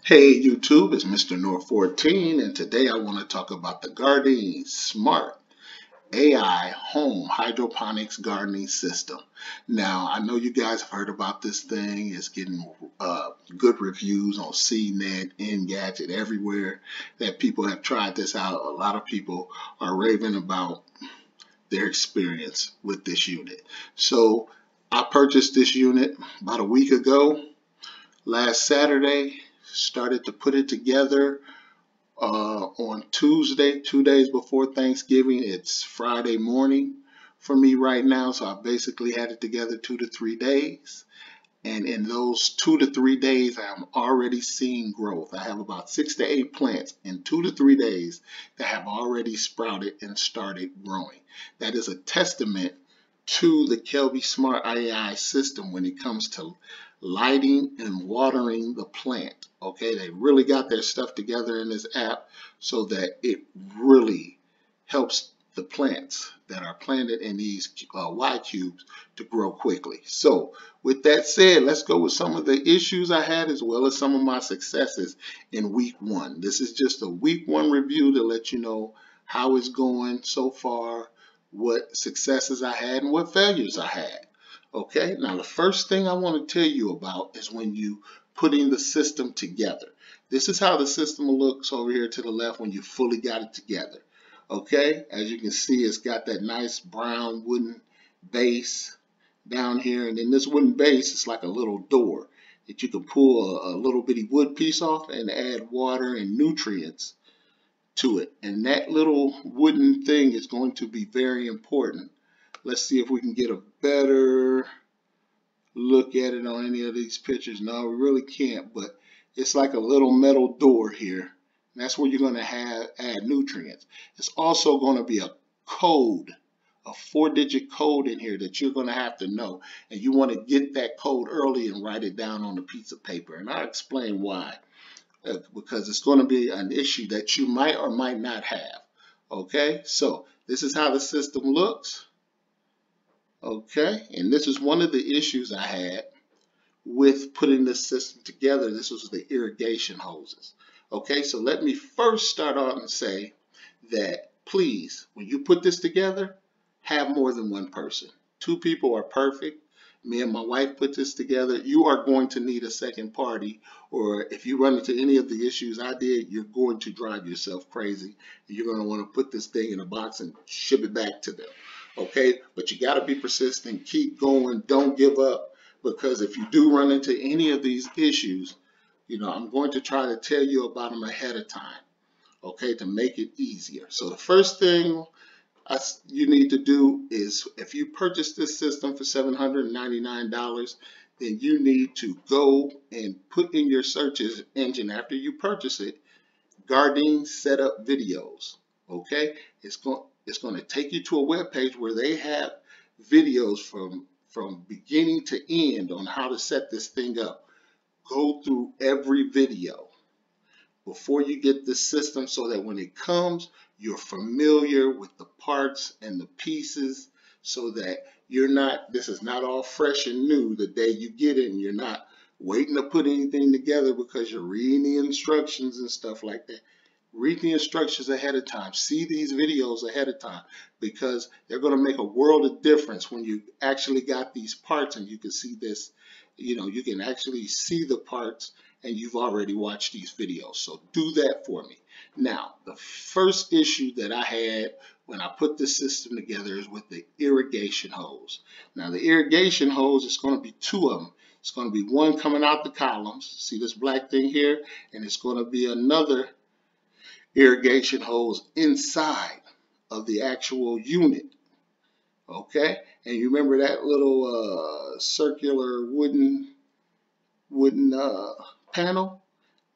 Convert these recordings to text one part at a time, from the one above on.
Hey YouTube, it's Mr. North 14, and today I want to talk about the Gardyn Smart AI Home Hydroponics Gardening System. Now, I know you guys have heard about this thing. It's getting good reviews on CNET, Engadget, everywhere that people have tried this out. A lot of people are raving about their experience with this unit. So, I purchased this unit about a week ago. Last Saturday, started to put it together on Tuesday, 2 days before Thanksgiving. It's Friday morning for me right now, so I basically had it together 2 to 3 days. And in those 2 to 3 days, I'm already seeing growth. I have about 6 to 8 plants in 2 to 3 days that have already sprouted and started growing. That is a testament to the Kelby Smart AI system when it comes to lighting and watering the plant. Okay, they really got their stuff together in this app so that it really helps the plants that are planted in these Y cubes to grow quickly. So with that said, let's go with some of the issues I had as well as some of my successes in week one. This is just a week one review to let you know how it's going so far, what successes I had and what failures I had. Okay, now the first thing I want to tell you about is when you putting the system together. This is how the system looks over here to the left when you fully got it together. Okay, as you can see, it's got that nice brown wooden base down here, and in this wooden base, it's like a little door that you can pull a little bitty wood piece off and add water and nutrients to it. And that little wooden thing is going to be very important. Let's see if we can get a better look at it on any of these pictures. No, we really can't, but it's like a little metal door here. And that's where you're going to add nutrients. It's also going to be a code, a 4-digit code in here that you're going to have to know. And you want to get that code early and write it down on a piece of paper. And I'll explain why. Because it's going to be an issue that you might or might not have. Okay, so this is how the system looks. Okay, and this is one of the issues I had with putting this system together. This was the irrigation hoses. Okay, so let me first start out and say that please, when you put this together, have more than one person. 2 people are perfect. Me and my wife put this together. You are going to need a second party, or if you run into any of the issues I did, you're going to drive yourself crazy. You're going to want to put this thing in a box and ship it back to them. Okay, but you got to be persistent, keep going, don't give up, because if you do run into any of these issues, I'm going to try to tell you about them ahead of time, okay, to make it easier. So the first thing you need to do is, if you purchase this system for $799, then you need to go and put in your search engine after you purchase it, Gardyn setup videos. Okay, it's going to take you to a web page where they have videos from beginning to end on how to set this thing up. Go through every video before you get this system so that when it comes, you're familiar with the parts and the pieces, so that this is not all fresh and new the day you get it, and you're not waiting to put anything together because you're reading the instructions and stuff like that. Read the instructions ahead of time. See these videos ahead of time, because they're going to make a world of difference when you actually got these parts and you can see this. You can actually see the parts and you've already watched these videos. So do that for me. Now, the first issue that I had when I put this system together is with the irrigation hose. Now, the irrigation hose is going to be 2 of them. It's going to be one coming out the columns. See this black thing here? And it's going to be another irrigation hose inside of the actual unit. Okay, and you remember that little circular wooden panel?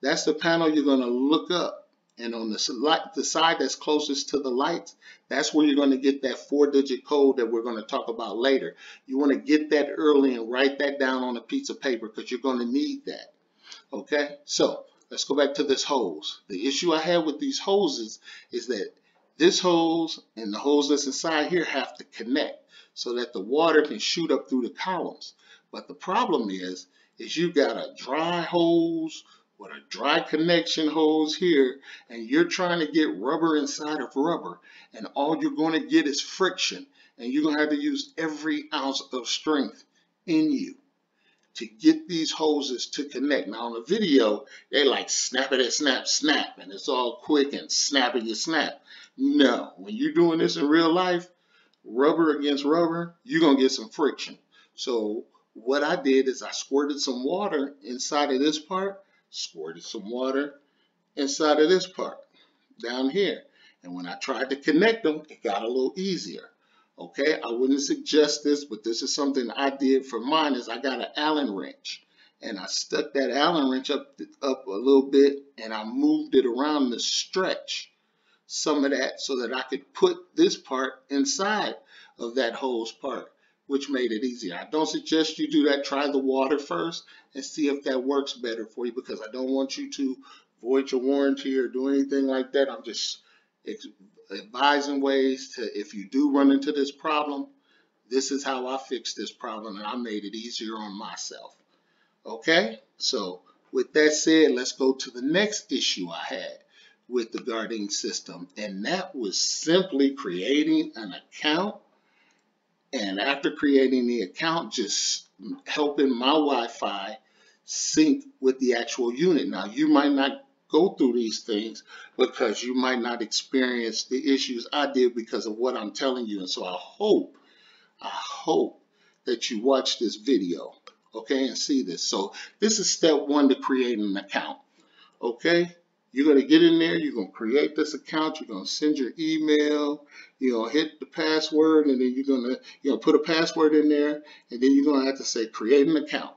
That's the panel you're going to look up, and on the side that's closest to the lights, that's where you're going to get that 4-digit code that we're going to talk about later. You want to get that early and write that down on a piece of paper, because you're going to need that. Okay, so let's go back to this hose. The issue I had with these hoses is that this hose and the hose that's inside here have to connect so that the water can shoot up through the columns. But the problem is you got a dry hose with a dry connection hose here, and you're trying to get rubber inside of rubber, and all you're going to get is friction, and you're going to have to use every ounce of strength in you to get these hoses to connect. Now on the video, they like snap it, snap, snap, and it's all quick and snap it, you snap. No, when you're doing this in real life, rubber against rubber, you're going to get some friction. So what I did is I squirted some water inside of this part, squirted some water inside of this part down here. And when I tried to connect them, it got a little easier. Okay, I wouldn't suggest this, but this is something I did for mine. Is I got an Allen wrench, and I stuck that Allen wrench up a little bit, and I moved it around to stretch some of that so that I could put this part inside of that hose part, which made it easier. I don't suggest you do that. Try the water first and see if that works better for you, because I don't want you to void your warranty or do anything like that. I'm just advising ways to, if you do run into this problem, this is how I fixed this problem, and I made it easier on myself. Okay, so with that said, let's go to the next issue I had with the Gardyn system, and that was simply creating an account, and after creating the account, just helping my Wi-Fi sync with the actual unit. Now, you might not go through these things because you might not experience the issues I did because of what I'm telling you. And so I hope that you watch this video, okay, and see this. So this is step one to create an account, okay? You're going to get in there, you're going to create this account, you're going to send your email, you're going to hit the password, and then you're going to put a password in there, and then you're going to have to say create an account.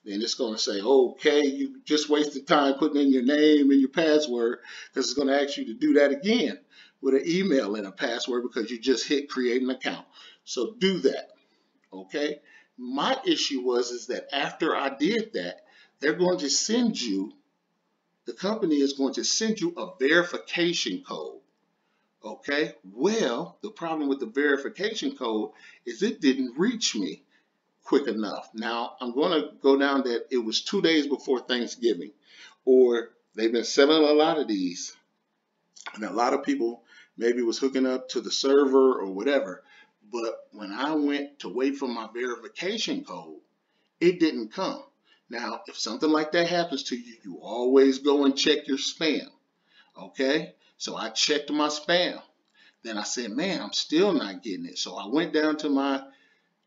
Then it's going to say, okay, you just wasted time putting in your name and your password, because it's going to ask you to do that again with an email and a password because you just hit create an account. So do that, okay? My issue is that after I did that, they're going to send you, the company is going to send you a verification code, okay? Well, the problem with the verification code is it didn't reach me quick enough. Now, I'm going to go down that it was 2 days before Thanksgiving, or they've been selling a lot of these, and a lot of people maybe was hooking up to the server or whatever, but when I went to wait for my verification code, it didn't come. Now, if something like that happens to you, you always go and check your spam, okay? So I checked my spam. Then I said, man, I'm still not getting it. So I went down to my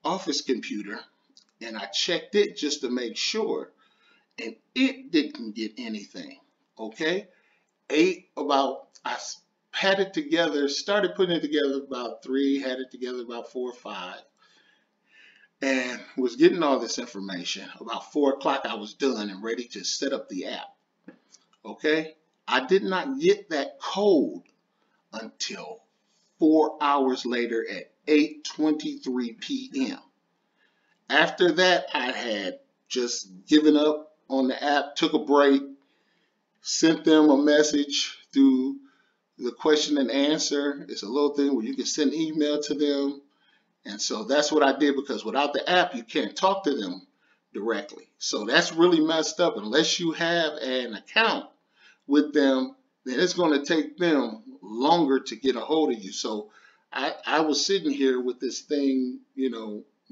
office computer and I checked it just to make sure, and it didn't get anything, okay? I had it together, started putting it together about 3, had it together about 4 or 5, and was getting all this information. About 4 o'clock I was done and ready to set up the app, okay? I did not get that code until 4 hours later at 8:23 p.m. After that, I had just given up on the app, took a break, sent them a message through the question and answer. It's a little thing where you can send email to them. And so that's what I did, because without the app, you can't talk to them directly. So that's really messed up. Unless you have an account with them, then it's going to take them longer to get a hold of you. So I was sitting here with this thing,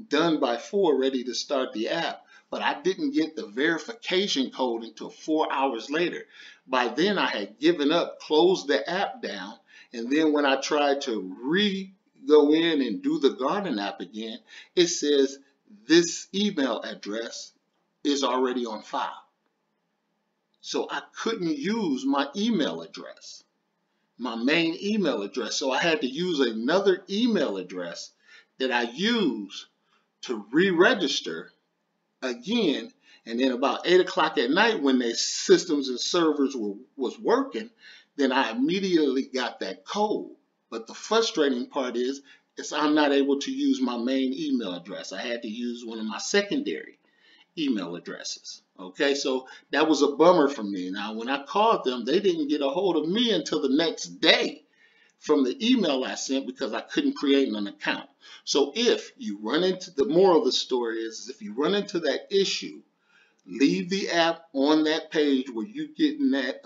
done by 4, ready to start the app, but I didn't get the verification code until 4 hours later. By then I had given up, closed the app down, and then when I tried to go in and do the Gardyn app again, it says this email address is already on file. So I couldn't use my email address, my main email address. So I had to use another email address that I use to re-register again. And then about 8 o'clock at night, when their systems and servers was working, then I immediately got that code. But the frustrating part is I'm not able to use my main email address. I had to use one of my secondary email addresses. Okay, so that was a bummer for me. Now, when I called them, they didn't get a hold of me until the next day from the email I sent, because I couldn't create an account. So if you run into, the moral of the story is if you run into that issue Leave the app on that page where you're getting that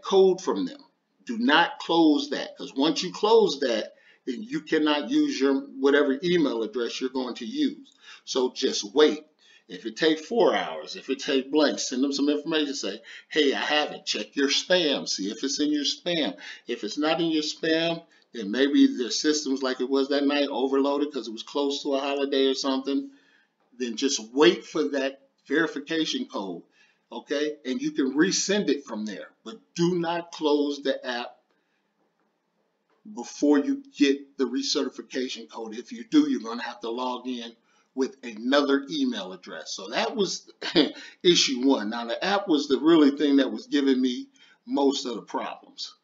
code from them. Do not close that, because once you close that, then you cannot use your whatever email address you're going to use. So just wait. If it takes 4 hours, if it takes blank, send them some information. Say, hey, I have it. Check your spam. See if it's in your spam. If it's not in your spam, then maybe their system's like it was that night, overloaded because it was close to a holiday or something. Then just wait for that verification code, okay? And you can resend it from there. But do not close the app before you get the recertification code. If you do, you're going to have to log in with another email address. So that was issue one. Now, the app was the really thing that was giving me most of the problems,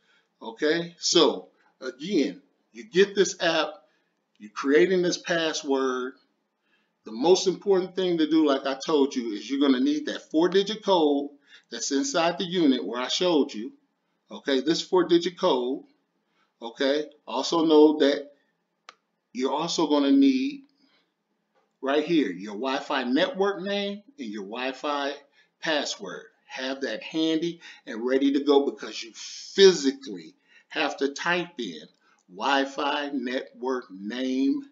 okay? So, again, you get this app, you're creating this password. The most important thing to do, like I told you, is you're going to need that 4-digit code that's inside the unit where I showed you. Okay, this 4-digit code. Okay, also know that you're also going to need right here your Wi-Fi network name and your Wi-Fi password. Have that handy and ready to go, because you physically have to type in Wi-Fi network name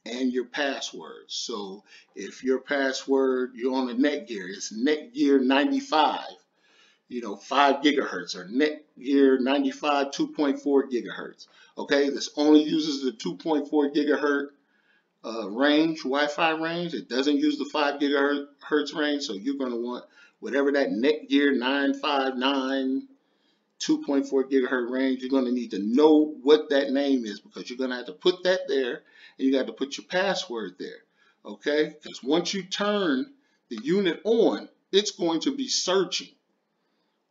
and your password. So if your password, you're on a Netgear, it's Netgear 95, 5 gigahertz, or Netgear 95 2.4 gigahertz. Okay, this only uses the 2.4 gigahertz range, Wi-Fi range. It doesn't use the 5 gigahertz range, so you're going to want whatever that Netgear 959 2.4 gigahertz range. You're going to need to know what that name is, because you're going to have to put that there, and you got to put your password there, okay? Because once you turn the unit on, it's going to be searching,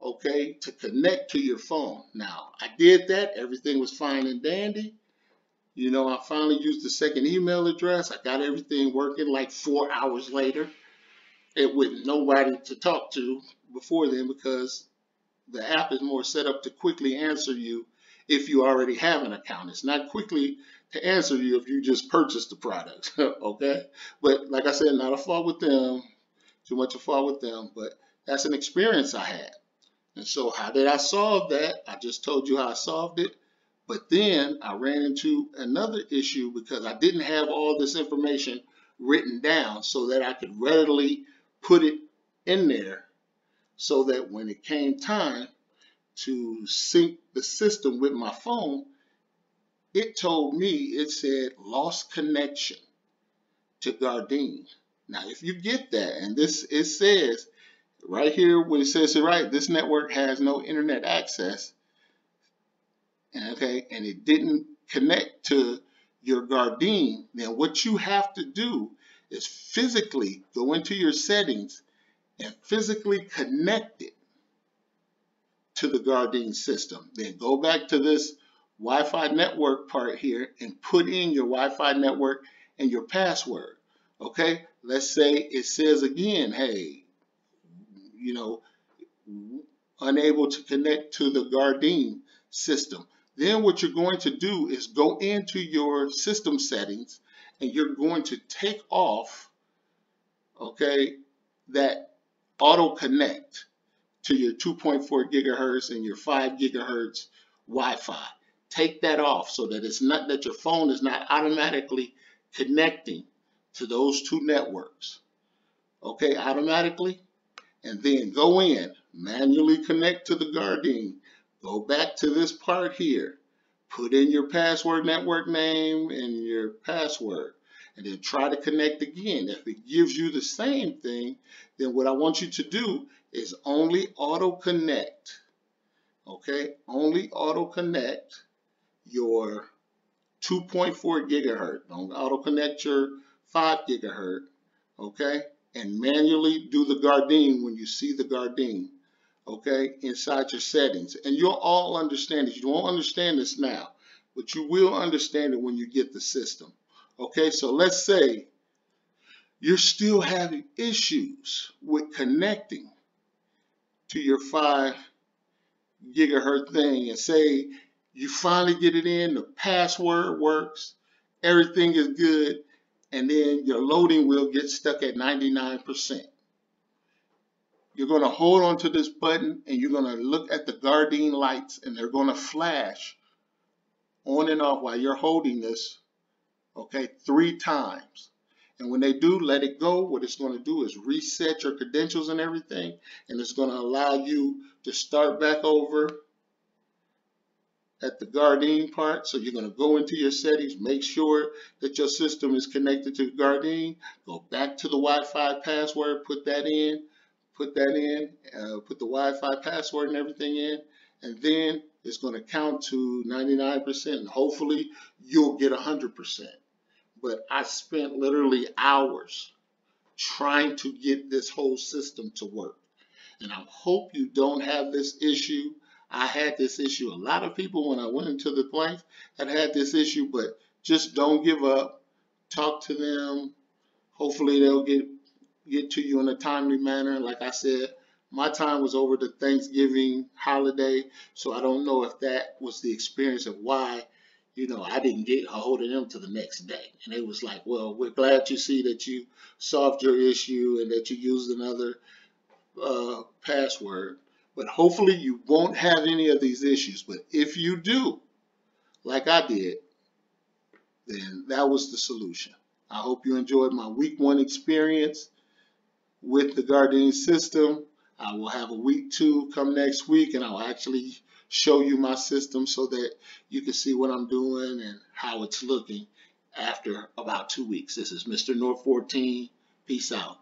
okay, to connect to your phone. Now, I did that. Everything was fine and dandy. I finally used the second email address. I got everything working like 4 hours later, and with nobody to talk to before then, because the app is more set up to quickly answer you if you already have an account. It's not quickly to answer you if you just purchased the product, okay? But like I said, not a fault with them, too much a fault with them, but that's an experience I had. And so how did I solve that? I just told you how I solved it. But then I ran into another issue, because I didn't have all this information written down so that I could readily put it in there, so that when it came time to sync the system with my phone, it told me, it said lost connection to Gardyn. Now, if you get that, and it says right here, when it says it right, this network has no internet access, okay, and it didn't connect to your Gardyn, then what you have to do is physically go into your settings and physically connect it to the Gardyn system. Then go back to this Wi-Fi network part here and put in your Wi-Fi network and your password. Okay, let's say it says again, hey, unable to connect to the Gardyn system. Then what you're going to do is go into your system settings, and you're going to take off, okay, that auto connect to your 2.4 gigahertz and your 5 gigahertz Wi-Fi. Take that off, so that it's not that your phone is not automatically connecting to those two networks. Okay, automatically. And then go in, manually connect to the Gardyn. Go back to this part here. Put in your password network name and your password. And then try to connect again. If it gives you the same thing, then what I want you to do is only auto connect. Okay, only auto connect your 2.4 gigahertz. Don't auto connect your 5 gigahertz. Okay, and manually do the Gardyn when you see the Gardyn. Okay, inside your settings. And you'll all understand it. You won't understand this now, but you will understand it when you get the system. Okay, so let's say you're still having issues with connecting to your 5 gigahertz thing, and say you finally get it in, the password works, everything is good, and then your loading will get stuck at 99%. You're going to hold on to this button and you're going to look at the Gardyn lights, and they're going to flash on and off while you're holding this, okay, 3 times. And when they do, let it go. What it's going to do is reset your credentials and everything, and it's going to allow you to start back over at the Gardyn part. So you're going to go into your settings, make sure that your system is connected to Gardyn, go back to the Wi-Fi password, put that in, put the Wi-Fi password and everything in, and then it's going to count to 99%, and hopefully you'll get 100%. But I spent literally hours trying to get this whole system to work. And I hope you don't have this issue. I had this issue. A lot of people, when I went into the place, had this issue, but just don't give up. Talk to them. Hopefully they'll get to you in a timely manner. Like I said, my time was over the Thanksgiving holiday, so I don't know if that was the experience of why, I didn't get a hold of them to the next day. And it was like, well, we're glad to see that you solved your issue and that you used another password. But hopefully you won't have any of these issues. But if you do, like I did, then that was the solution. I hope you enjoyed my week 1 experience with the Gardyn system. I will have a week 2 come next week, and I'll actually show you my system so that you can see what I'm doing and how it's looking after about 2 weeks. This is Mr. North 14. Peace out.